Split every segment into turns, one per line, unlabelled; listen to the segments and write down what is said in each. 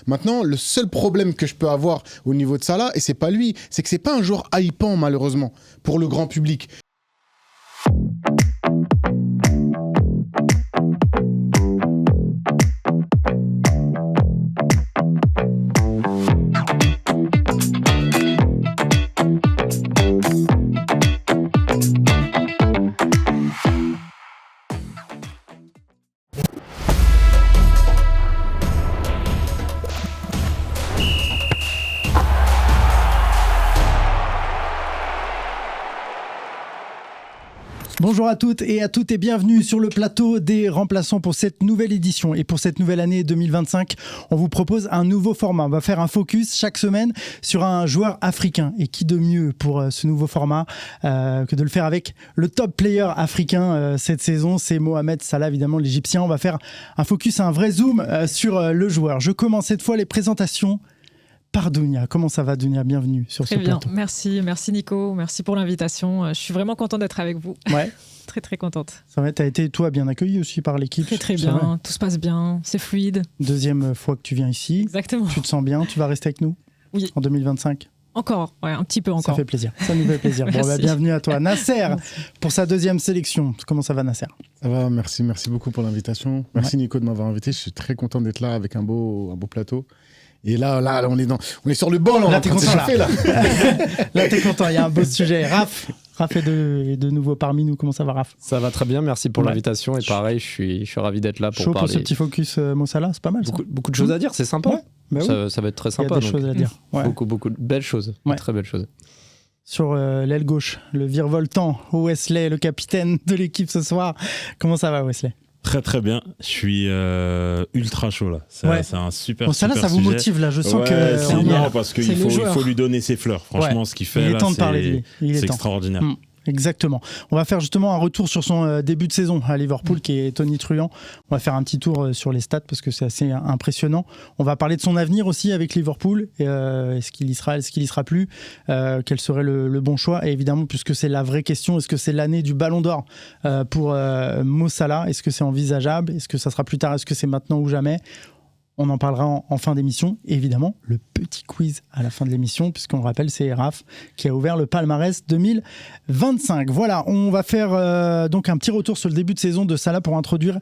Maintenant, le seul problème que je peux avoir au niveau de Salah, et c'est pas lui, c'est que c'est pas un joueur hypant malheureusement pour le grand public.
Bonjour à toutes et bienvenue sur le plateau des remplaçants pour cette nouvelle édition. Et pour cette nouvelle année 2025, on vous propose un nouveau format. On va faire un focus chaque semaine sur un joueur africain. Et qui de mieux pour ce nouveau format que de le faire avec le top player africain cette saison, c'est Mohamed Salah, évidemment l'Égyptien. On va faire un focus, un vrai zoom sur le joueur. Je commence cette fois les présentations par Dounia. Comment ça va, Dounia? Bienvenue sur ce plateau.
Merci Nico, merci pour l'invitation. Je suis vraiment contente d'être avec vous.
Ouais.
Très contente.
Ça va, t'as été toi bien accueilli aussi par l'équipe?
Très bien, tout se passe bien, c'est fluide.
Deuxième fois que tu viens ici.
Exactement.
Tu te sens bien? Tu vas rester avec nous?
Oui.
En 2025?
Encore, ouais, un petit peu encore.
Ça fait plaisir, ça nous fait plaisir. Bon, bah, bienvenue à toi. Nasser, pour sa deuxième sélection. Comment ça va, Nasser?
Ça va, merci beaucoup pour l'invitation. Merci Nico de m'avoir invité, je suis très content d'être là avec un beau plateau. Et là, on est sur le banc,
là, t'es content, là. Là, t'es content, il y a un beau sujet. Raph est de nouveau parmi nous. Comment ça va, Raph?
Ça va très bien, merci pour l'invitation. Et pareil, je suis ravi d'être là pour
chaud
parler.
Pour ce petit focus Mo Salah, c'est pas mal.
Beaucoup de choses à dire, c'est sympa.
Ouais. Bah oui.
Ça va être très sympa.
Il y a des choses à dire. Ouais.
Beaucoup de belles choses, très belles choses.
Sur l'aile gauche, le virevoltant, Wesley, le capitaine de l'équipe ce soir. Comment ça va, Wesley?
Très bien, je suis ultra chaud là. C'est un super
ça
super
ça vous
sujet.
motive là, je sens que
non, parce qu'il faut lui donner ses fleurs. Franchement, ce qu'il fait
il est
là,
temps de parler.
C'est extraordinaire.
Exactement. On va faire justement un retour sur son début de saison à Liverpool qui est tonitruant. On va faire un petit tour sur les stats parce que c'est assez impressionnant. On va parler de son avenir aussi avec Liverpool. Est-ce qu'il y sera, est-ce qu'il y sera plus, quel serait le bon choix? Et évidemment, puisque c'est la vraie question, est-ce que c'est l'année du Ballon d'Or pour Mo Salah? Est-ce que c'est envisageable? Est-ce que ça sera plus tard? Est-ce que c'est maintenant ou jamais? On en parlera en fin d'émission. Et évidemment, le petit quiz à la fin de l'émission, puisqu'on rappelle, c'est Raph qui a ouvert le palmarès 2025. Voilà, on va faire donc un petit retour sur le début de saison de Salah pour introduire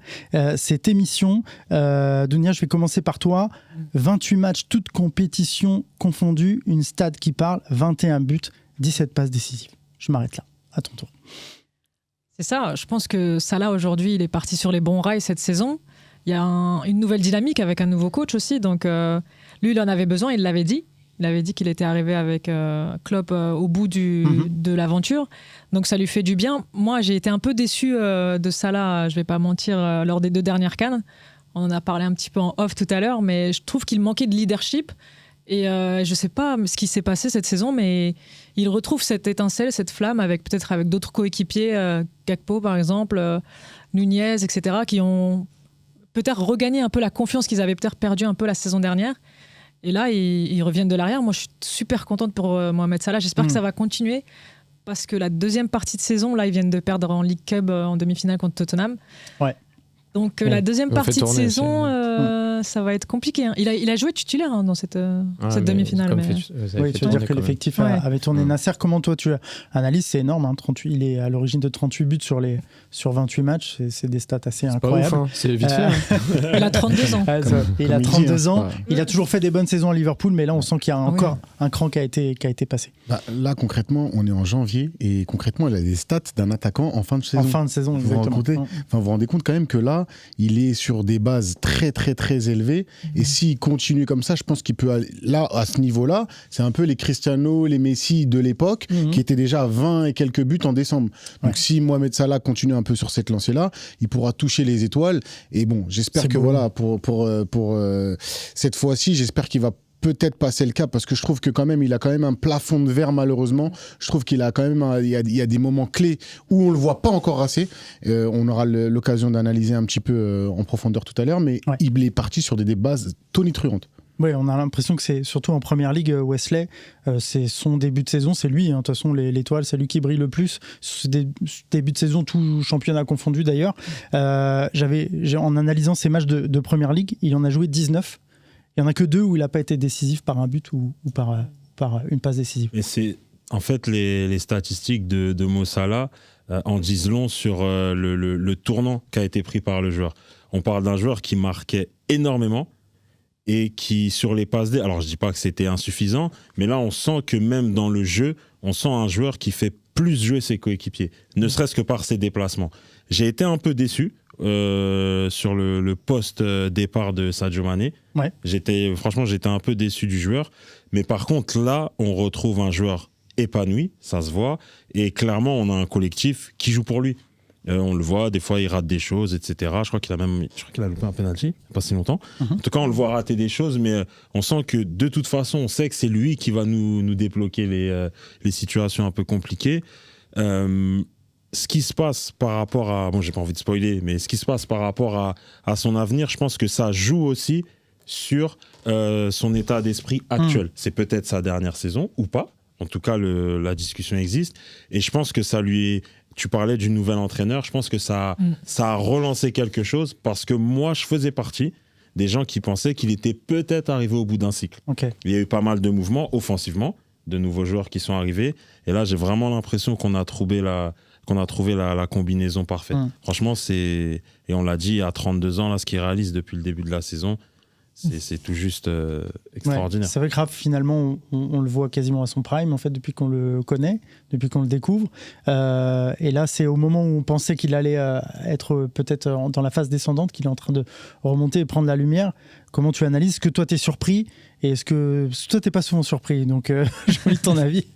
cette émission. Dounia, je vais commencer par toi. 28 matchs, toutes compétitions confondues, une stat qui parle, 21 buts, 17 passes décisives. Je m'arrête là, à ton tour.
C'est ça, je pense que Salah aujourd'hui, il est parti sur les bons rails cette saison. Il y a une nouvelle dynamique avec un nouveau coach aussi. Donc, lui, il en avait besoin, il l'avait dit. Il avait dit qu'il était arrivé avec Klopp au bout de l'aventure. Donc, ça lui fait du bien. Moi, j'ai été un peu déçu de Salah, je ne vais pas mentir, lors des 2 dernières CAN. On en a parlé un petit peu en off tout à l'heure, mais je trouve qu'il manquait de leadership. Et je ne sais pas ce qui s'est passé cette saison, mais il retrouve cette étincelle, cette flamme, peut-être avec d'autres coéquipiers, Gakpo par exemple, Nunez, etc., qui ont peut-être regagner un peu la confiance qu'ils avaient peut-être perdu un peu la saison dernière. Et là, ils reviennent de l'arrière. Moi, je suis super contente pour Mohamed Salah. J'espère que ça va continuer parce que la deuxième partie de saison, là, ils viennent de perdre en League Cup en demi-finale contre Tottenham.
Ouais.
Donc, la deuxième partie de saison, ça va être compliqué. Hein. Il a joué titulaire dans cette demi-finale.
Oui, tu veux dire que l'effectif avait tourné. Nasser, comment toi tu analyses? C'est énorme. Hein, 38, il est à l'origine de 38 buts sur 28 matchs. C'est des stats assez incroyables.
Pas ouf, hein. C'est vite fait.
Il a 32 ans.
Il a 32 ans. Il a toujours fait des bonnes saisons à Liverpool, mais là, on sent qu'il y a encore un cran qui a été passé.
Là, concrètement, on est en janvier et concrètement, il a des stats d'un attaquant en fin de saison.
En fin de saison, exactement.
Vous vous rendez compte quand même que là, il est sur des bases très élevées. Et s'il continue comme ça, je pense qu'il peut aller là, à ce niveau-là. C'est un peu les Cristiano, les Messi de l'époque qui étaient déjà à 20 et quelques buts en décembre. Donc si Mohamed Salah continue un peu sur cette lancée-là, il pourra toucher les étoiles. Et bon, j'espère que voilà, pour cette fois-ci, j'espère qu'il va peut-être passer le cap parce que je trouve que quand même il a quand même un plafond de verre malheureusement. Je trouve qu'il a quand même il y a des moments clés où on le voit pas encore assez. On aura l'occasion d'analyser un petit peu en profondeur tout à l'heure, mais il est parti sur des bases tonitruantes.
Oui, on a l'impression que c'est surtout en première ligue, Wesley, c'est son début de saison, c'est lui, hein. De toute façon l'étoile, c'est lui qui brille le plus. Début de saison, tout championnat confondu d'ailleurs. En analysant ses matchs de première ligue, il en a joué 19. Il n'y en a que 2 où il n'a pas été décisif par un but ou par une passe décisive.
Et c'est en fait les statistiques de Mo Salah en disent long sur le tournant qui a été pris par le joueur. On parle d'un joueur qui marquait énormément et qui, sur les passes D, alors je dis pas que c'était insuffisant, mais là on sent que même dans le jeu, on sent un joueur qui fait plus jouer ses coéquipiers, ne serait-ce que par ses déplacements. J'ai été un peu déçu sur le post-départ de Sadio Mané.
Ouais.
Franchement, j'étais un peu déçu du joueur. Mais par contre, là, on retrouve un joueur épanoui, ça se voit. Et clairement, on a un collectif qui joue pour lui. On le voit, des fois, il rate des choses, etc. Je crois qu'il a loupé un penalty, pas si longtemps. En tout cas, on le voit rater des choses, mais on sent que de toute façon, on sait que c'est lui qui va nous débloquer les situations un peu compliquées. Ce qui se passe par rapport à... Bon, j'ai pas envie de spoiler, mais ce qui se passe par rapport à son avenir, je pense que ça joue aussi sur son état d'esprit actuel. C'est peut-être sa dernière saison, ou pas. En tout cas, la discussion existe. Et je pense que ça lui... Tu parlais du nouvel entraîneur, je pense que ça a relancé quelque chose, parce que moi, je faisais partie des gens qui pensaient qu'il était peut-être arrivé au bout d'un cycle.
Okay.
Il y a eu pas mal de mouvements, offensivement, de nouveaux joueurs qui sont arrivés. Et là, j'ai vraiment l'impression qu'on a trouvé la combinaison parfaite. Franchement, et on l'a dit, à 32 ans, là, ce qu'il réalise depuis le début de la saison, c'est tout juste extraordinaire.
Ouais, c'est vrai que Raph, finalement, on le voit quasiment à son prime, en fait, depuis qu'on le connaît, depuis qu'on le découvre. Et là, c'est au moment où on pensait qu'il allait être peut-être dans la phase descendante, qu'il est en train de remonter et prendre la lumière. Comment tu analyses? Est-ce que toi, tu es surpris? Et est-ce que toi, tu n'es pas souvent surpris? Donc, j'ai envie de ton avis.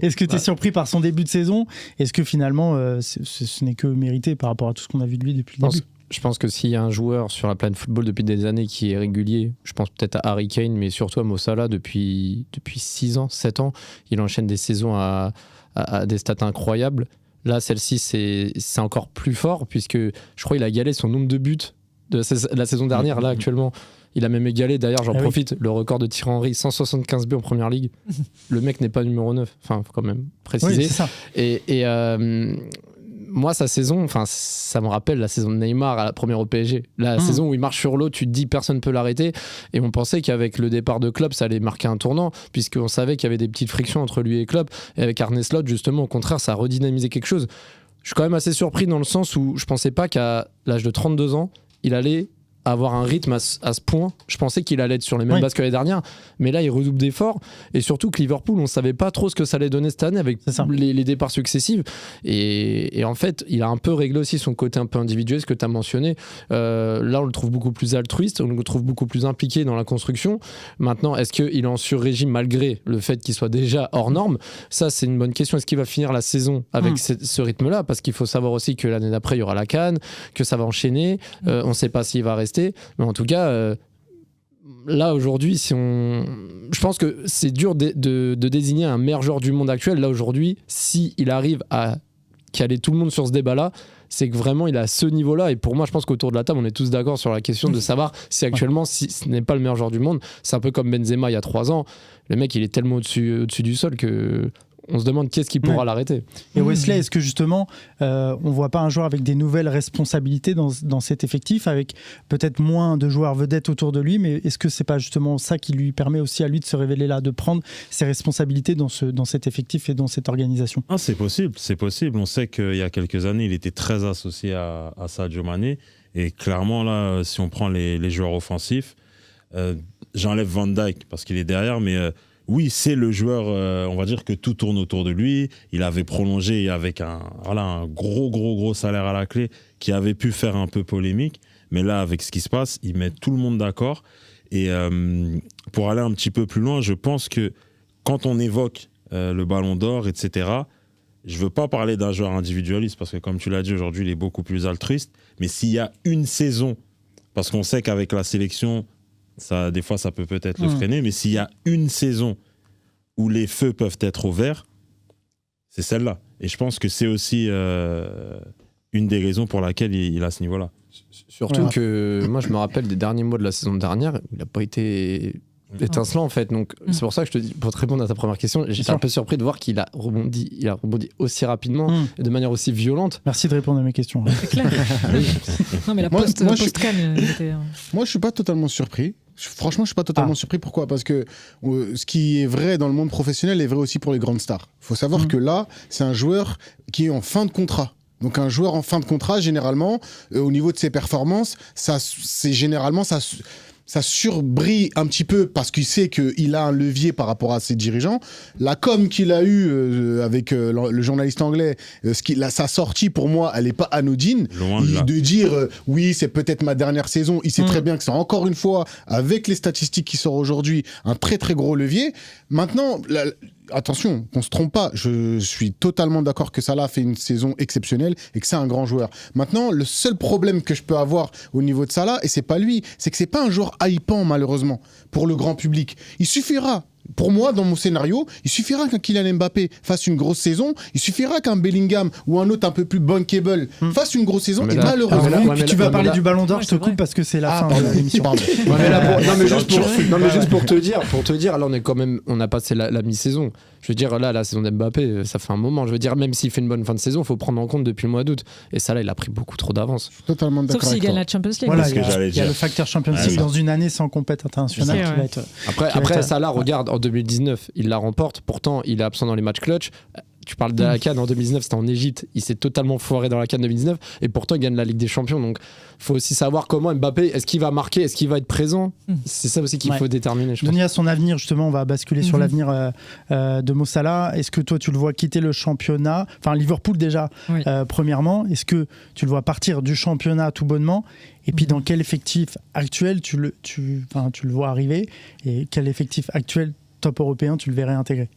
Est-ce que tu es surpris par son début de saison? Est-ce que finalement, ce n'est que mérité par rapport à tout ce qu'on a vu de lui depuis le début?
Je pense que s'il y a un joueur sur la planète football depuis des années qui est régulier, je pense peut-être à Harry Kane, mais surtout à Mo Salah depuis 6 ans, 7 ans, il enchaîne des saisons à des stats incroyables. Là, celle-ci, c'est encore plus fort, puisque je crois qu'il a égalé son nombre de buts de la saison dernière. Là, actuellement, il a même égalé, d'ailleurs, j'en profite, le record de Thierry Henry, 175 buts en première ligue. Le mec n'est pas numéro 9, enfin, faut quand même préciser.
Oui, c'est ça.
Et moi, sa saison, ça me rappelle la saison de Neymar à la première au PSG. La saison où il marche sur l'eau, tu te dis personne ne peut l'arrêter. Et on pensait qu'avec le départ de Klopp, ça allait marquer un tournant, puisqu'on savait qu'il y avait des petites frictions entre lui et Klopp. Et avec Arne Slot, justement, au contraire, ça a redynamisé quelque chose. Je suis quand même assez surpris dans le sens où je pensais pas qu'à l'âge de 32 ans, il allait avoir un rythme à ce point. Je pensais qu'il allait être sur les mêmes bases que l'année dernière, mais là il redouble d'efforts, et surtout que Liverpool, on savait pas trop ce que ça allait donner cette année avec les départs successifs, et en fait il a un peu réglé aussi son côté un peu individuel, ce que tu as mentionné. Là on le trouve beaucoup plus altruiste, on le trouve beaucoup plus impliqué dans la construction. Maintenant, est-ce qu'il est en sur-régime malgré le fait qu'il soit déjà hors norme? Ça, c'est une bonne question. Est-ce qu'il va finir la saison avec ce rythme-là? Parce qu'il faut savoir aussi que l'année d'après il y aura la CAN, que ça va enchaîner, on sait pas s'il va rester. Mais en tout cas, là aujourd'hui, je pense que c'est dur de désigner un meilleur joueur du monde actuel. Là aujourd'hui, s'il arrive à caler tout le monde sur ce débat-là, c'est que vraiment il est à ce niveau-là. Et pour moi, je pense qu'autour de la table, on est tous d'accord sur la question de savoir si actuellement, si ce n'est pas le meilleur joueur du monde. C'est un peu comme Benzema il y a 3 ans. Le mec, il est tellement au-dessus du sol que on se demande qui est-ce qui pourra l'arrêter.
Et Wesley, est-ce que justement, on ne voit pas un joueur avec des nouvelles responsabilités dans cet effectif, avec peut-être moins de joueurs vedettes autour de lui, mais est-ce que c'est pas justement ça qui lui permet aussi à lui de se révéler là, de prendre ses responsabilités dans cet effectif et dans cette organisation?
C'est possible. On sait qu'il y a quelques années, il était très associé à Sadio Mané, et clairement là, si on prend les joueurs offensifs, j'enlève Van Dijk parce qu'il est derrière, mais oui, c'est le joueur, on va dire que tout tourne autour de lui. Il avait prolongé avec un gros salaire à la clé qui avait pu faire un peu polémique. Mais là, avec ce qui se passe, il met tout le monde d'accord. Et pour aller un petit peu plus loin, je pense que quand on évoque le Ballon d'Or, etc., je ne veux pas parler d'un joueur individualiste parce que, comme tu l'as dit, aujourd'hui, il est beaucoup plus altruiste. Mais s'il y a une saison, parce qu'on sait qu'avec la sélection, ça, des fois, ça peut peut-être le freiner, mais s'il y a une saison où les feux peuvent être au vert, c'est celle-là. Et je pense que c'est aussi une des raisons pour laquelle il a ce niveau-là.
Surtout que moi, je me rappelle des derniers mois de la saison dernière, il n'a pas été étincelant en fait. Donc c'est pour ça que je te dis, pour te répondre à ta première question, j'étais un peu surpris de voir qu'il a rebondi aussi rapidement et de manière aussi violente.
Merci de répondre à mes questions.
C'est clair. Non, mais la post-can,
moi, je suis pas totalement surpris Franchement, je suis pas totalement surpris. Pourquoi ? Parce que ce qui est vrai dans le monde professionnel est vrai aussi pour les grandes stars. Il faut savoir que là, c'est un joueur qui est en fin de contrat. Donc un joueur en fin de contrat, généralement, au niveau de ses performances, ça surbrille un petit peu parce qu'il sait qu'il a un levier par rapport à ses dirigeants. La com qu'il a eue avec le journaliste anglais, sa sortie pour moi, elle n'est pas anodine. De dire oui, c'est peut-être ma dernière saison. Il sait très bien que c'est encore une fois, avec les statistiques qui sortent aujourd'hui, un très très gros levier. Maintenant, attention, qu'on se trompe pas, je suis totalement d'accord que Salah a fait une saison exceptionnelle et que c'est un grand joueur. Maintenant, le seul problème que je peux avoir au niveau de Salah, et c'est pas lui, c'est que c'est pas un joueur hypant malheureusement pour le grand public. Il suffira, pour moi, dans mon scénario, il suffira qu'un Kylian Mbappé fasse une grosse saison, il suffira qu'un Bellingham ou un autre un peu plus bankable fasse une grosse saison, et malheureusement...
tu vas parler du Ballon d'Or, je te coupe parce que c'est la fin de l'émission.
Juste pour te dire, là on a passé la mi-saison. Je veux dire, là, la saison d'Mbappé, ça fait un moment. Je veux dire, même s'il fait une bonne fin de saison, il faut prendre en compte depuis le mois d'août. Et ça, là, il a pris beaucoup trop d'avance.
Totalement d'accord.
Sauf s'il gagne la Champions League.
Voilà, il y a le facteur Champions League dans une année sans compétition internationale qui va être...
Après Salah, regarde, en 2019, il la remporte. Pourtant, il est absent dans les matchs clutch. Tu parles de la CAN en 2019, c'était en Égypte. Il s'est totalement foiré dans la CAN 2019 et pourtant il gagne la Ligue des Champions. Donc il faut aussi savoir comment Mbappé, est-ce qu'il va marquer, est-ce qu'il va être présent. C'est ça aussi qu'il faut déterminer.
Denis, à son avenir, justement, on va basculer sur l'avenir de Mo Salah. Est-ce que toi tu le vois quitter le championnat, enfin Liverpool déjà, premièrement. Est-ce que tu le vois partir du championnat tout bonnement? Et puis dans quel effectif actuel tu le vois arriver, et quel effectif actuel top européen tu le verrais intégrer?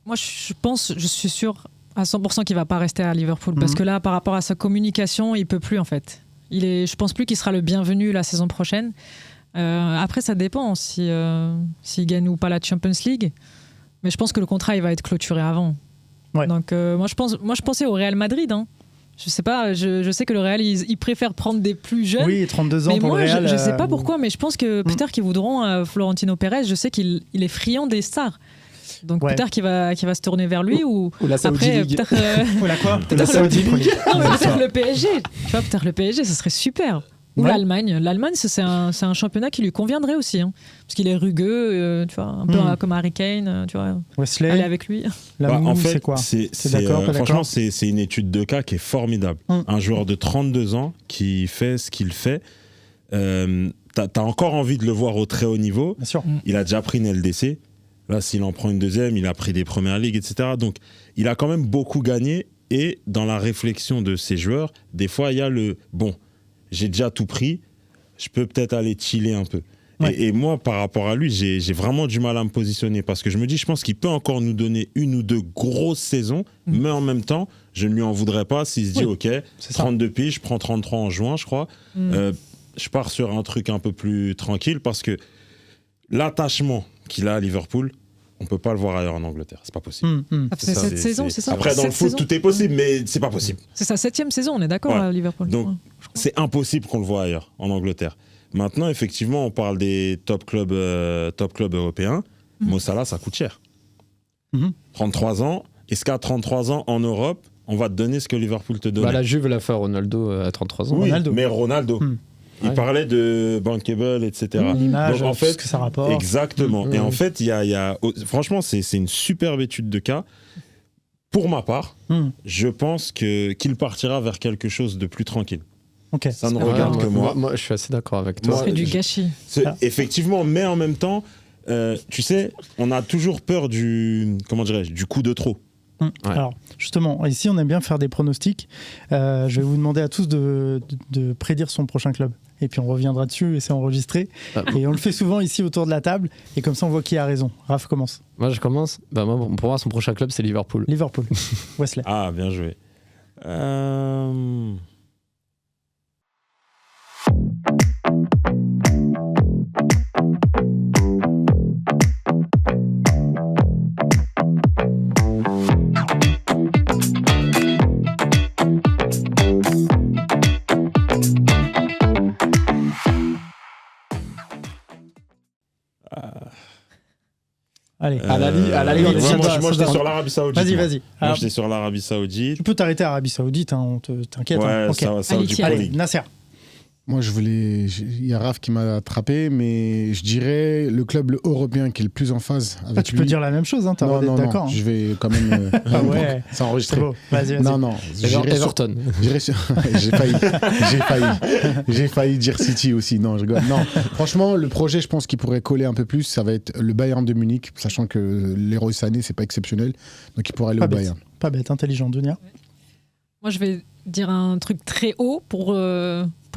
Moi, je suis sûr à 100% qu'il ne va pas rester à Liverpool. Parce que là, par rapport à sa communication, il ne peut plus, en fait. Je pense plus qu'il sera le bienvenu la saison prochaine. Après, ça dépend s'il gagne ou pas la Champions League. Mais je pense que le contrat, il va être clôturé avant. Ouais. Donc, moi, je pensais au Real Madrid. Hein. Je sais pas, je sais que le Real, ils préfèrent prendre des plus jeunes.
Oui, 32 ans
mais
pour
moi,
le Real.
Je sais pas pourquoi, mais je pense que peut-être qu'ils voudront Florentino Pérez. Je sais qu'il est friand des stars. Donc peut-être qu'il va se tourner vers lui ou
la Saudi League.
Ou la quoi?
La Saudi League. Non, mais peut-être le PSG. Tu vois, peut-être le PSG, ça serait super. Ou l'Allemagne. L'Allemagne, c'est un championnat qui lui conviendrait aussi. Hein. Parce qu'il est rugueux, tu vois, un peu comme Harry Kane, tu vois.
Wesley.
Aller avec lui.
En fait, c'est quoi?
Franchement, c'est une étude de cas qui est formidable. Un joueur de 32 ans qui fait ce qu'il fait. T'as encore envie de le voir au très haut niveau.
Bien sûr.
Il a déjà pris une LDC. Là, s'il en prend une deuxième, il a pris des premières ligues, etc. Donc, il a quand même beaucoup gagné. Et dans la réflexion de ces joueurs, des fois, il y a bon, j'ai déjà tout pris, je peux peut-être aller chiller un peu. Ouais. Et moi, par rapport à lui, j'ai vraiment du mal à me positionner parce que je me dis, je pense qu'il peut encore nous donner une ou deux grosses saisons, mais en même temps, je ne lui en voudrais pas s'il se dit, OK, 32 piges, je prends 33 en juin, je crois. Je pars sur un truc un peu plus tranquille parce que l'attachement qu'il a à Liverpool, on ne peut pas le voir ailleurs en Angleterre. C'est pas possible.
C'est cette saison, c'est ça.
Après, dans le foot, tout est possible, mais c'est pas possible.
C'est sa 7e saison, on est d'accord à Liverpool.
Donc, c'est impossible qu'on le voit ailleurs en Angleterre. Maintenant, effectivement, on parle des top clubs européens. Mo Salah, ça coûte cher. 33 ans. Est-ce qu'à 33 ans en Europe, on va te donner ce que Liverpool te donne?
La Juve l'a fait à Ronaldo à 33 ans.
Oui, mais Ronaldo. Il parlait de bankable, etc.
L'image,
donc, en fait,
ce que ça rapporte.
Exactement. Et en fait, franchement, c'est une superbe étude de cas. Pour ma part, je pense qu'il partira vers quelque chose de plus tranquille.
Okay.
Ça ne regarde que moi.
Moi, je suis assez d'accord avec toi.
C'est du gâchis.
Effectivement, mais en même temps, tu sais, on a toujours peur du coup de trop.
Alors, justement, ici, on aime bien faire des pronostics. Je vais vous demander à tous de prédire son prochain club. Et puis, on reviendra dessus et c'est enregistré. Et on le fait souvent ici autour de la table. Et comme ça, on voit qui a raison. Raph, commence.
Moi, je commence. Pour moi, son prochain club, c'est Liverpool.
Liverpool. Wesley.
Ah, bien joué.
Allez.
À la Ligue,
moi, j'étais sur l'Arabie Saoudite.
Vas-y.
Moi, j'étais sur l'Arabie Saoudite.
Tu peux t'arrêter à Arabie Saoudite, t'inquiète.
Ouais,
Okay.
Saoudi Pro
Allez,
League.
Nasser.
Moi, il y a Raph qui m'a attrapé, mais je dirais le club européen qui est le plus en phase avec
Tu
lui.
peux dire la même chose, hein, t'as
Non,
d'accord.
je vais quand même.
Ah ouais.
C'est enregistré.
C'est beau. Vas-y.
Non,
Everton.
J'ai failli dire City aussi. Non, je rigole. Non, franchement, le projet, je pense qu'il pourrait coller un peu plus. Ça va être le Bayern de Munich, sachant que l'Héroï Sané, c'est pas exceptionnel. Donc, il pourrait aller au Bayern.
Pas bête, intelligent, Dunia.
Moi, je vais dire un truc très haut pour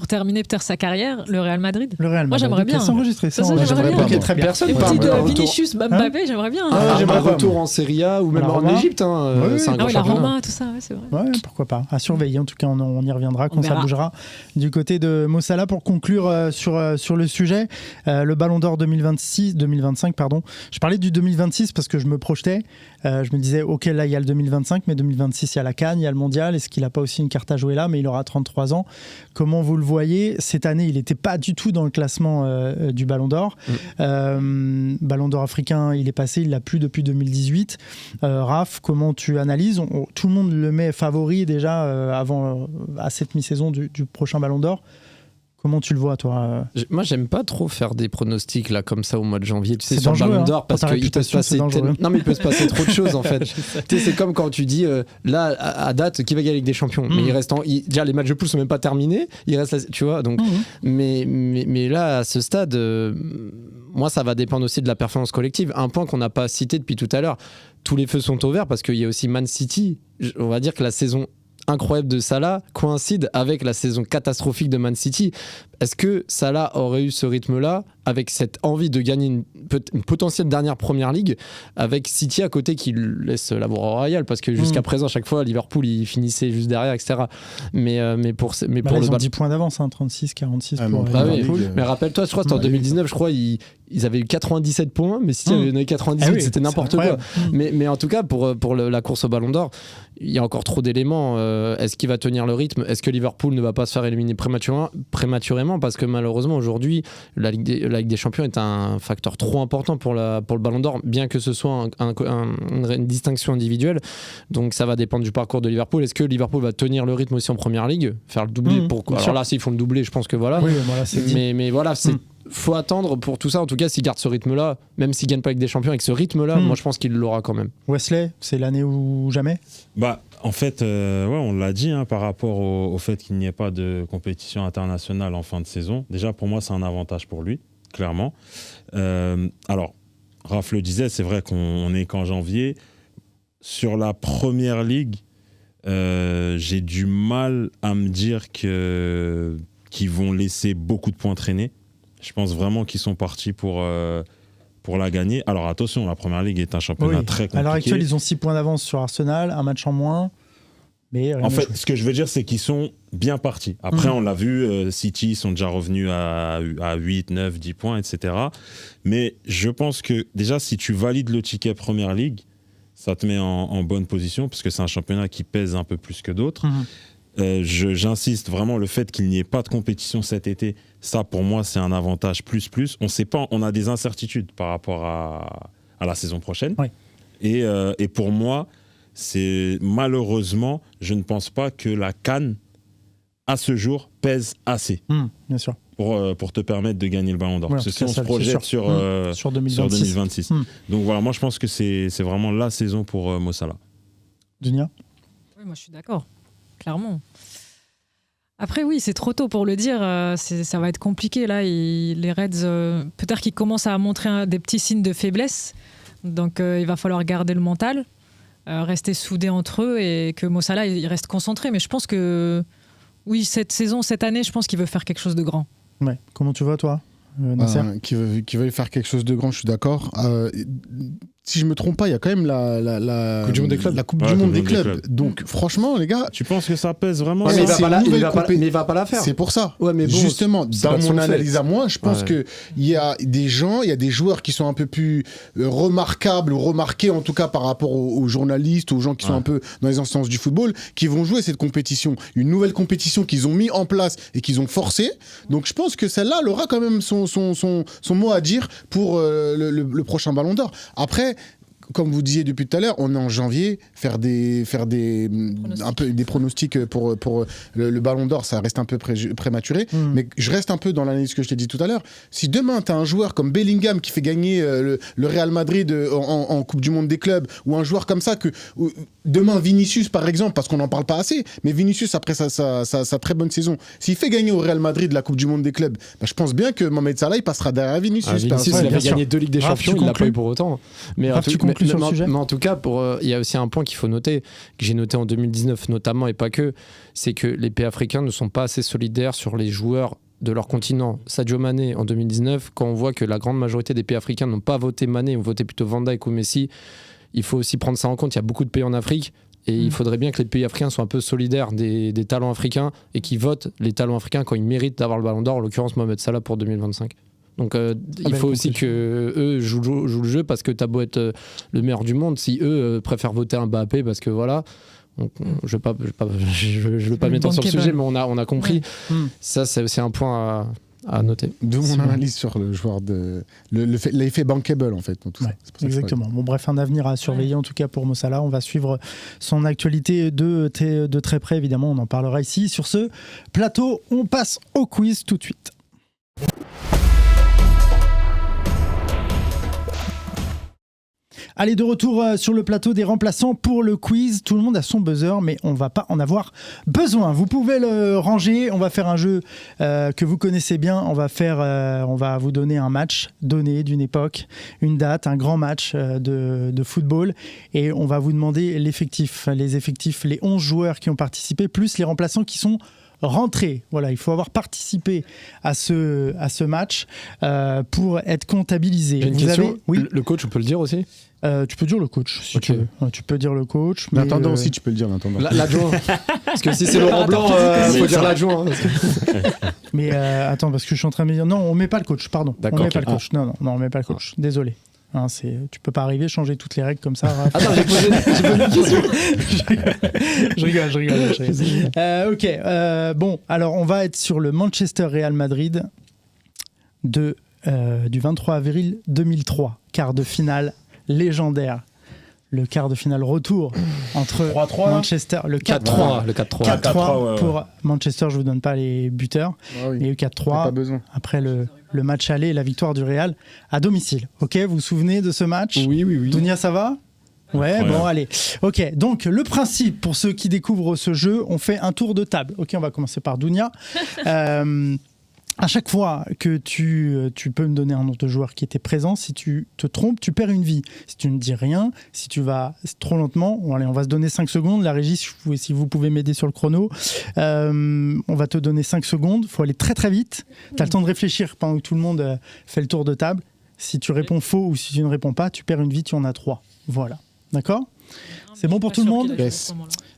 terminer peut-être sa carrière, le Real Madrid.
Le Real Madrid.
Moi, j'aimerais bien.
C'est enregistré.
Ça, j'aimerais bien.
Ok, très bien.
Personne
Les
parle
petits
d'un
de
retour.
Vinicius, Mbappé, j'aimerais bien.
j'aimerais
Un
pas,
retour en Serie A ou même
La
en
Roma.
Égypte. Hein,
Oui,
c'est un
oui.
grand
Ah oui, la
championnat.
Roma, tout ça, ouais, c'est vrai.
Ouais, pourquoi pas. À surveiller, en tout cas, on y reviendra quand
On
ça
verra.
bougera. Du côté de Mo Salah, pour conclure sur le sujet, le Ballon d'Or 2025, pardon. Je parlais du 2026 parce que je me projetais. Je me disais, ok, là, il y a le 2025, mais 2026, il y a la CAN, il y a le Mondial. Est-ce qu'il n'a pas aussi une carte à jouer là? Mais il aura 33 ans. Comment vous le voyez? Cette année, il n'était pas du tout dans le classement du Ballon d'Or. Ballon d'Or africain, il est passé, il l'a plus depuis 2018. Raph, comment tu analyses? Tout le monde le met favori déjà avant à cette mi-saison du prochain Ballon d'Or. Comment tu le vois, toi?
Moi, j'aime pas trop faire des pronostics là comme ça au mois de janvier. Tu sais,
C'est
sur le
dangereux,
Ballon
hein.
d'Or, parce
Pour ta
qu'il peut se
réputation,
passer
c'est dangereux.
non, mais il peut se passer trop de choses en fait. Tu sais, c'est comme quand tu dis là à date qui va gagner avec des champions. Mais il reste déjà les matchs de poule sont même pas terminés. Il reste, tu vois. Donc, mais là à ce stade, moi ça va dépendre aussi de la performance collective. Un point qu'on n'a pas cité depuis tout à l'heure. Tous les feux sont au vert parce qu'il y a aussi Man City. On va dire que la saison incroyable de Salah coïncide avec la saison catastrophique de Man City. Est-ce que Salah aurait eu ce rythme-là avec cette envie de gagner une potentielle dernière première ligue avec City à côté qui laisse la voie royale parce que jusqu'à présent, à chaque fois, Liverpool il finissait juste derrière, etc. Mais pour
Ils ont 10 points d'avance, hein, 36, 46 pour Liverpool.
Mais rappelle-toi, je crois que c'était en 2019, je crois, ils avaient eu 97 points, mais City avait eu 98, c'était n'importe quoi. Mais en tout cas, pour la course au Ballon d'Or, il y a encore trop d'éléments. Est-ce qu'il va tenir le rythme? Est-ce que Liverpool ne va pas se faire éliminer prématurément? Parce que malheureusement, aujourd'hui, la Ligue des Champions est un facteur trop important pour le Ballon d'Or, bien que ce soit une distinction individuelle. Donc ça va dépendre du parcours de Liverpool. Est-ce que Liverpool va tenir le rythme aussi en première ligue, faire le doublé alors là, s'ils font le doublé, je pense que voilà.
Oui, voilà,
mais voilà, faut attendre pour tout ça. En tout cas, s'il garde ce rythme-là, même s'il gagne pas avec des champions, avec ce rythme-là, moi je pense qu'il l'aura quand même.
Wesley, c'est l'année ou jamais?
En fait, on l'a dit par rapport au fait qu'il n'y ait pas de compétition internationale en fin de saison. Déjà, pour moi, c'est un avantage pour lui, clairement. Alors, Raph le disait, c'est vrai qu'on est qu'en janvier. Sur la première ligue, j'ai du mal à me dire qu'ils vont laisser beaucoup de points traîner. Je pense vraiment qu'ils sont partis pour la gagner. Alors attention, la première ligue est un championnat très compliqué.
À l'heure actuelle, ils ont 6 points d'avance sur Arsenal, un match en moins. Mais
en fait, ce que je veux dire, c'est qu'ils sont bien partis. Après, on l'a vu, City sont déjà revenus à 8, 9, 10 points, etc. Mais je pense que déjà, si tu valides le ticket Première Ligue, ça te met en bonne position, parce que c'est un championnat qui pèse un peu plus que d'autres. J'insiste vraiment, le fait qu'il n'y ait pas de compétition cet été, ça pour moi c'est un avantage plus. On sait pas, on a des incertitudes par rapport à la saison prochaine.
Oui.
Et pour moi, c'est malheureusement, je ne pense pas que la CAN à ce jour pèse assez
bien sûr.
pour te permettre de gagner le Ballon d'Or.
Ouais,
parce que si on se projette sur 2026. Donc voilà, moi je pense que c'est vraiment la saison pour Mo Salah.
Dunia?
Oui, moi je suis d'accord. Clairement. Après, oui, c'est trop tôt pour le dire. Ça va être compliqué. Là, les Reds, peut-être qu'ils commencent à montrer des petits signes de faiblesse. Donc, il va falloir garder le mental, rester soudés entre eux et que Mo Salah, il reste concentré. Mais je pense que, oui, cette année, je pense qu'il veut faire quelque chose de grand.
Ouais. Comment tu vois, toi, Nasser?
Qui veut faire quelque chose de grand, je suis d'accord. Si je me trompe pas, il y a quand même la
Coupe du Monde des clubs.
La Coupe du Monde des clubs. Donc franchement, les gars,
Tu penses que ça pèse vraiment?
Ouais, mais
il
va pas la faire.
c'est pour ça.
Ouais, mais bon,
justement,
c'est pas
dans
de
mon
son
analyse
fait.
à moi, je pense que il y a des gens, il y a des joueurs qui sont un peu plus remarquables ou remarqués en tout cas par rapport aux journalistes, aux gens qui sont un peu dans les instances du football, qui vont jouer cette compétition, une nouvelle compétition qu'ils ont mis en place et qu'ils ont forcé. Donc je pense que celle-là, elle aura quand même son mot à dire pour le prochain Ballon d'Or. Après, comme vous disiez depuis tout à l'heure, on est en janvier, faire des pronostics pour le Ballon d'Or, ça reste un peu prématuré. Mais je reste un peu dans l'analyse que je t'ai dit tout à l'heure. Si demain, tu as un joueur comme Bellingham qui fait gagner le Real Madrid en Coupe du Monde des clubs, ou un joueur comme ça, demain Vinicius par exemple, parce qu'on n'en parle pas assez, mais Vinicius après sa très bonne saison, s'il fait gagner au Real Madrid la Coupe du Monde des clubs, je pense bien que Mohamed Salah il passera derrière Vinicius.
Vinicius il avait gagné 2 Ligues des Champions, il l'a pas eu pour autant. Mais en tout cas, il y a aussi un point qu'il faut noter, que j'ai noté en 2019 notamment, et pas que, c'est que les pays africains ne sont pas assez solidaires sur les joueurs de leur continent. Sadio Mané en 2019, quand on voit que la grande majorité des pays africains n'ont pas voté Mané, ont voté plutôt Van Dijk ou Messi, il faut aussi prendre ça en compte. Il y a beaucoup de pays en Afrique et il faudrait bien que les pays africains soient un peu solidaires des talents africains et qu'ils votent les talents africains quand ils méritent d'avoir le Ballon d'Or, en l'occurrence Mohamed Salah pour 2025. Donc il faut aussi que eux jouent le jeu, parce que t'as beau être le meilleur du monde, si eux préfèrent voter un Mbappé parce que voilà. Donc, je veux pas m'étendre sur le sujet, mais on a compris. Ouais. Ça, c'est aussi un point à noter.
De mon analyse sur le joueur l'effet bankable en fait. Tout ça.
Exactement. Bon, bref, un avenir à surveiller en tout cas pour Mo Salah. On va suivre son actualité de très près, évidemment. On en parlera ici sur ce plateau. On passe au quiz tout de suite. Allez, de retour sur le plateau des remplaçants pour le quiz. Tout le monde a son buzzer, mais on va pas en avoir besoin. Vous pouvez le ranger. On va faire un jeu que vous connaissez bien. On va vous donner un match donné d'une époque, une date, un grand match de football. Et on va vous demander les effectifs, les 11 joueurs qui ont participé, plus les remplaçants qui sont rentrés. Voilà, il faut avoir participé à ce match pour être comptabilisé.
J'ai une question. Oui. Le coach, on peut le dire aussi ?
Tu peux dire le coach si tu veux. Tu peux dire le coach.
Mais l'intendant aussi, tu peux le dire l'intendant.
L'adjoint. Parce que si c'est Laurent Blanc, il faut dire l'adjoint.
Mais attends, parce que je suis en train de me dire non, on met pas le coach. Pardon.
D'accord,
on met pas le coach. Non, on met pas le coach. Désolé. Hein, tu peux pas arriver changer toutes les règles comme ça.
Attends, j'ai posé une question.
Je rigole. Ok. Bon, alors on va être sur le Manchester Real Madrid du 23 avril 2003, quart de finale légendaire. Le quart de finale retour entre
3-3,
Manchester, le 4-3.
Le 4-3.
4-3 pour Manchester, je vous donne pas les buteurs.
Ah oui.
Il y a eu 4-3 après le match aller et la victoire du Real à domicile. Ok, vous vous souvenez de ce match ?
Oui.
Dunia, ça va ? Ouais, bon, allez. Ok, donc le principe pour ceux qui découvrent ce jeu, on fait un tour de table. Ok, on va commencer par Dunia. À chaque fois que tu peux me donner un nom de joueur qui était présent, si tu te trompes, tu perds une vie. Si tu ne dis rien, si tu vas trop lentement, allez, on va se donner 5 secondes. La régie, si vous pouvez m'aider sur le chrono, on va te donner 5 secondes. Il faut aller très très vite. Tu as le temps de réfléchir pendant que tout le monde fait le tour de table. Si tu réponds faux ou si tu ne réponds pas, tu perds une vie, tu en as 3. Voilà. D'accord ? C'est bon pour tout le monde ?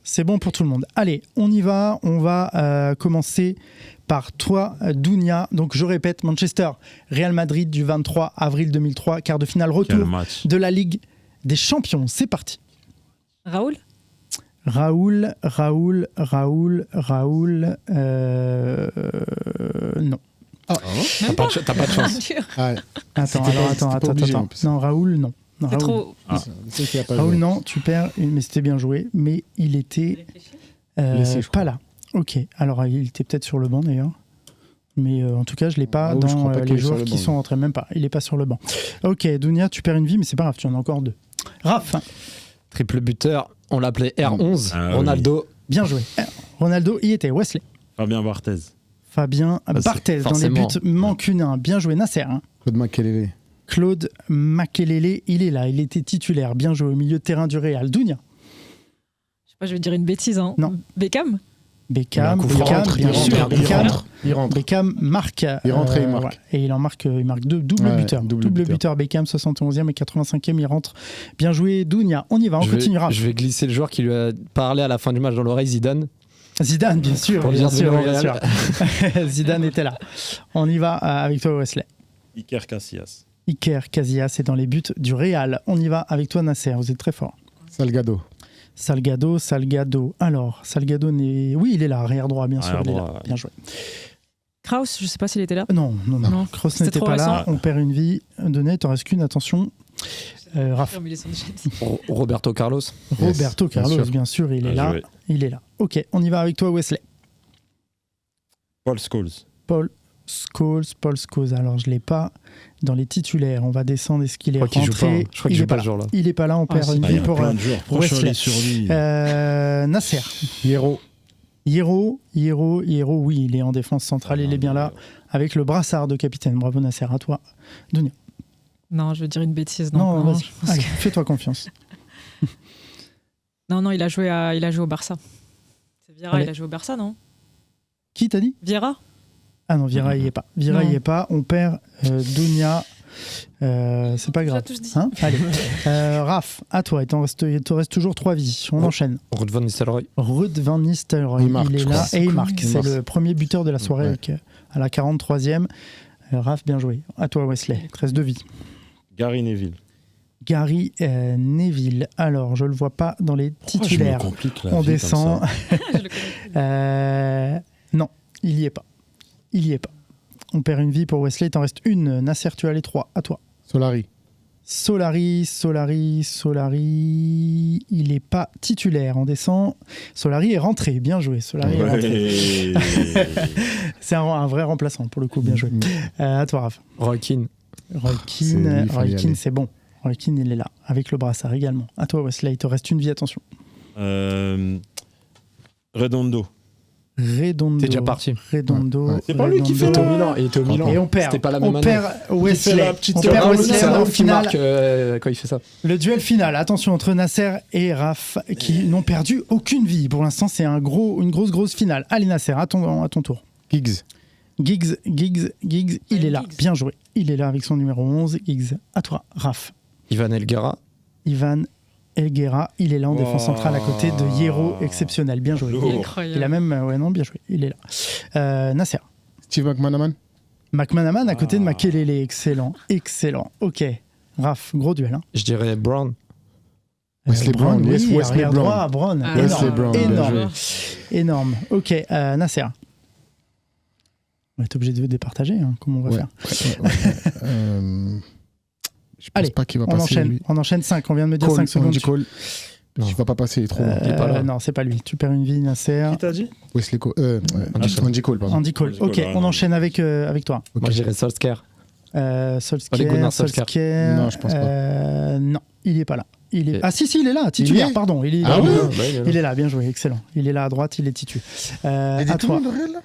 C'est bon pour tout le monde. Allez, on y va. On va commencer par toi, Dunia. Donc, je répète, Manchester, Real Madrid du 23 avril 2003, quart de finale retour de la Ligue des Champions. C'est parti.
Raoul,
non.
T'as pas de chance.
Ouais.
Attends. Non, Raoul, non.
C'est trop.
Raoul, non, tu perds, mais c'était bien joué. Mais il était pas là. Ok, alors il était peut-être sur le banc d'ailleurs. Mais en tout cas, je ne l'ai pas dans les joueurs qui sont rentrés. Même pas, il n'est pas sur le banc. Ok, Dunia, tu perds une vie, mais c'est pas grave, tu en as encore 2. Raph.
Triple buteur, on l'appelait R11, Ronaldo.
Oui. Bien joué. Ronaldo y était. Wesley.
Fabien Barthez.
Dans les buts, manque une. Bien joué. Nasser. Claude Makelele, il est là, il était titulaire. Bien joué au milieu de terrain du Real. Dunia.
Je sais pas, je vais dire une bêtise. Hein.
Non.
Beckham,
bien sûr.
Il rentre.
Beckham marque.
Il rentre et il marque.
Et il marque 2 double buteur. Double buteur Beckham, 71e et 85e, il rentre. Bien joué, Dunia. On y va, on continuera.
Je vais glisser le joueur qui lui a parlé à la fin du match dans l'oreille, Zidane.
Zidane, bien sûr. Zidane était là. On y va avec toi, Wesley.
Iker Casillas
est dans les buts du Real. On y va avec toi, Nasser. Vous êtes très fort.
Salgado.
Alors, Salgado oui, il est là, arrière droit, bien sûr. Il est là. Bien joué.
Kraus, je sais pas s'il était là.
Non. Kraus n'était pas là. On perd une vie. Donné, t'en reste qu'une, attention. Raph.
Roberto Carlos.
Roberto
bien
Carlos,
sûr.
bien sûr, il est là.
joué.
Il est là. Ok, on y va avec toi, Wesley.
Paul Scholes.
Paul Scholes. Alors, je ne l'ai pas dans les titulaires. On va descendre. Est-ce qu'il est
Je crois qu'il joue pas.
rentré?
Je crois qu'il
Il
joue
est
pas
là.
ce jour-là.
Il n'est pas là. On perd une
Il y
vie
a
pour
plein de joueurs. Franchement, je suis allé sur lui.
Nasser. Hierro, oui, il est en défense centrale. Il est bien là avec le brassard de capitaine. Bravo, Nasser. À toi. Dunia.
Non, je veux dire une bêtise.
Non,
Non,
vas-y.
je pense
Allez,
que-
fais-toi confiance.
non, il a joué au Barça. C'est Vieira,
Allez.
il a joué au Barça, non?
Qui t'a dit?
Vieira?
Ah non, Vieira, il n'y est pas. Vieira,
Non.
il n'y est pas. On perd Dunia. C'est pas grave.
tous dit.
Hein, allez. Raph, à toi. Il te reste toujours 3 vies. On enchaîne.
Ruud van Nistelrooy.
Ruud van Nistelrooy,
Il marque,
il est
je
là
crois.
et il marque.
Il
C'est
marque.
le premier buteur de la soirée
Ouais.
avec, à la 43e. Raph, bien joué. À toi, Wesley. Il te reste 2 vies.
Gary Neville.
Gary Neville. Alors, je le vois pas dans les
Pourquoi
titulaires.
je me complique la
On
vie comme
descend.
ça
Je le connais.
Non, il y est pas. Il y est pas. On perd une vie pour Wesley. Il t'en reste une. Nasser, tu as les 3. À toi.
Solari.
Solari, il n'est pas titulaire. On descend. Solari est rentré. Bien joué. Solari est rentré.
Ouais.
C'est un vrai remplaçant pour le coup. Bien joué. À toi, Raph.
Roy Keane.
Roy
C'est lui,
Keane,
il fallait y aller.
c'est bon. Roy Keane, il est là. Avec le brassard également. À toi, Wesley. Il te reste une vie. Attention.
Redondo.
Redondo.
T'es déjà parti.
Redondo.
Ouais.
C'est pas lui qui
Redondo.
fait
Il était au Milan. Il était au Milan.
Et on perd.
C'était pas la même
on
année.
perd Wesley.
la petite
On perd
erreur,
Wesley
C'est
au
Raoul qui
final.
marque quand il fait ça.
Le duel final, attention, entre Nasser et Raph, qui n'ont perdu aucune vie. Pour l'instant, c'est une grosse finale. Allez, Nasser, à ton tour.
Giggs.
Giggs, il est là.
Giggs.
Bien joué. Il est là avec son numéro 11. Giggs, à toi. Raph.
Ivan Elguera.
Ivan Elguera, il est là en défense
Oh.
centrale à côté de Hierro, exceptionnel. Bien joué.
Lourd.
Incroyable.
Il a même. Ouais, non, bien joué. Il est là. Nasser.
Steve McManaman.
McManaman à côté de Makelele. Excellent. Ok. Raph, gros duel. Hein.
Je dirais Brown.
Wesley Brown, yes,
oui,
Wesley
arrière
Brown.
droit, Brown.
Ah,
Wesley
Énorme.
Brown, bien
Énorme.
joué.
Énorme. Ok, Nasser. On va être obligé de départager, hein, comment on va
Ouais.
faire.
Je pense
Allez,
pas qu'il va
On
passer.
enchaîne.
lui.
On enchaîne 5. On vient de me dire 5 secondes.
Andy Cole.
Non.
Il va pas passer, il est trop loin.
Il est pas là.
Non, c'est pas lui. Tu perds une vie, Nasser.
Qui t'a dit
Wesley Cole.
Andy
Andy Cole, pardon.
Andy Cole.
Andy Cole,
Ok,
ouais,
on
non.
enchaîne avec toi.
Ok.
Moi, je dirais Solskjaer. Ole
Solskjaer.
Gunnar Solskjaer.
Non, je pense pas.
Non, il est pas là.
Et-
Ah si, il est là. Titulaire,
Il y est
pardon. Il est
Ah
là.
ouais
Il est là, bien joué, excellent. Il est là à droite, il est titu.
Il a
À
dit tout
toi.
le monde, le Real, là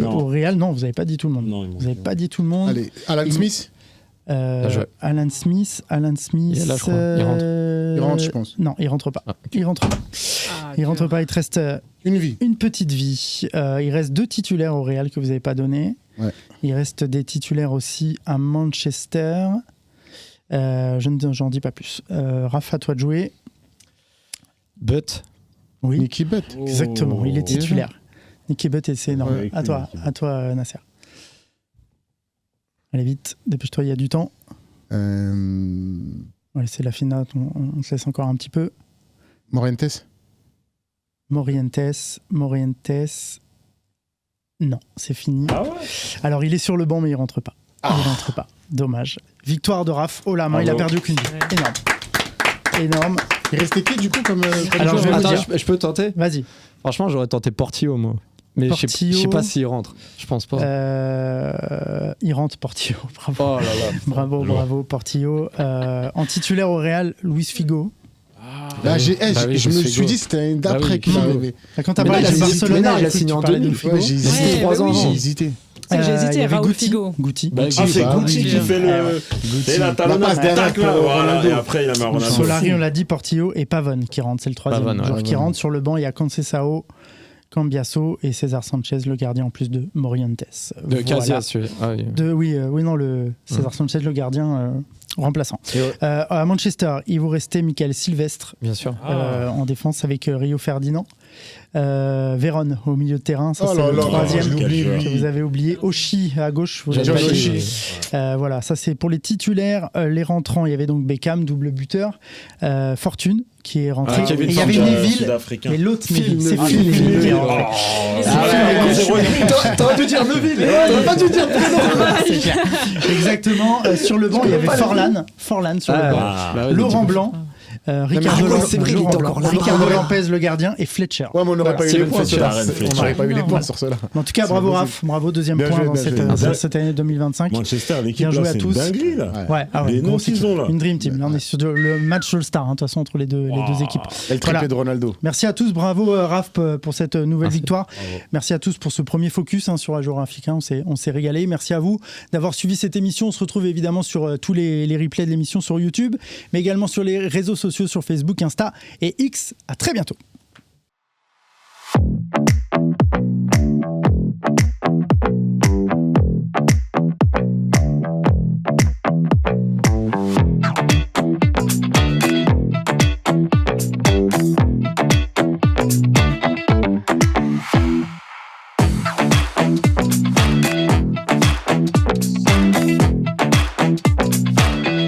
Non.
Au Real, non, vous n'avez pas dit tout le monde.
Non,
Vous n'avez pas dit tout le monde.
Allez, Alan Smith.
Bien joué.
Alan Smith.
Il est là, je crois. Il rentre.
Il rentre, je pense.
Non, il rentre pas.
Ah,
Il rentre pas.
Ah,
Il
dur.
rentre pas. Il te reste
Une vie.
une petite vie. Il reste 2 titulaires au Real que vous n'avez pas donné.
Ouais.
Il reste des titulaires aussi à Manchester. J'en dis pas plus. Raph, à toi de jouer.
Butt.
Oui,
Nicky Butt.
exactement. Il est titulaire. Nicky Butt, et c'est énorme.
Ouais,
à toi,
Nicky Butt.
Nasser. Allez vite, dépêche-toi, il y a du temps. Ouais, c'est la finale, on te laisse encore un petit peu.
Morientes.
Morientes. Non, c'est fini.
Ah ouais
Alors, il est sur le banc, mais il rentre pas. Il rentre pas. Dommage. Victoire de Raph. Oh la main, il a
Bravo.
perdu aucune vie. Énorme. Énorme.
Il restait qui, du coup, comme
Alors, je vais vous
Attends,
dire.
je peux tenter.
Vas-y.
Franchement, j'aurais tenté Portillo, moi. Mais je
Portillo.
sais pas s'il rentre. Je pense pas.
Il rentre, Portillo. Bravo.
Oh là là.
Bravo,
Lourd.
bravo, Portillo. En titulaire au Real, Luis Figo.
Là,
Bah oui,
je me
Luis
suis
Figo.
dit c'était
Bah
d'après
oui,
qu'il est
Figo.
arrivé.
Quand t'as
Mais
parlé
là,
de
il a
Barcelone,
signé-
j'ai
il a
cru
signé
que
en
tu parlais de
2000.
Figo.
Ouais, j'ai hésité.
Ouais,
3
bah
ans
oui.
J'ai
avant.
hésité.
C'est que j'ai hésité,
il y avait
Raoul
Guti.
Figo.
Guti.
Bah,
Ah, c'est
bah
Gucci
oui.
qui fait le.
Guti.
Et la
La
talonnade
passe derrière
tac, là,
pour
voilà,
Ronaldo.
et après il a mis Ronaldo.
Solari, on l'a dit, Portillo et Pavone qui rentre. C'est le troisième
Pavone, ouais,
joueur qui
Pavone.
rentre. Sur le banc, il y a Conceição, Cambiasso et César Sanchez, le gardien, en plus de Morientes.
De
Voilà.
Casillas, tu veux. Ah oui.
Oui, non, le César Sanchez, le gardien remplaçant.
Et ouais,
À Manchester, il vous restait Michael Sylvestre
bien sûr.
en défense avec Rio Ferdinand. Véron au milieu de terrain, ça c'est le troisième que vous avez oublié. Oshie à gauche. Voilà, ça c'est pour les titulaires. Les rentrants, il y avait donc Beckham, double buteur. Fortune qui est rentré. Et il y avait Neville, mais l'autre Neville, c'est Phil Neville qui est rentré.
T'aurais dû dire Neville, t'aurais pas dû dire prénom.
Exactement. Sur le banc, il y avait Forlan sur le banc. Laurent Blanc. Ricardo Lampez, le gardien, et Fletcher.
Ouais, mais on n'aurait pas eu les points sur cela.
En tout cas, bravo Raph, bravo, deuxième point dans cette année 2025.
Manchester, l'équipe,
bien joué à tous.
C'est une dinguerie, là.
Les noms qu'ils ont, là. Une Dream Team. Là, on est sur le match All-Star, de toute façon, entre les deux équipes.
Et le triplé de Ronaldo.
Merci à tous, bravo Raph pour cette nouvelle victoire. Merci à tous pour ce premier focus sur la géographie. On s'est régalé. Merci à vous d'avoir suivi cette émission. On se retrouve évidemment sur tous les replays de l'émission sur YouTube, mais également sur les réseaux sociaux, sur Facebook, Insta et X. À très bientôt.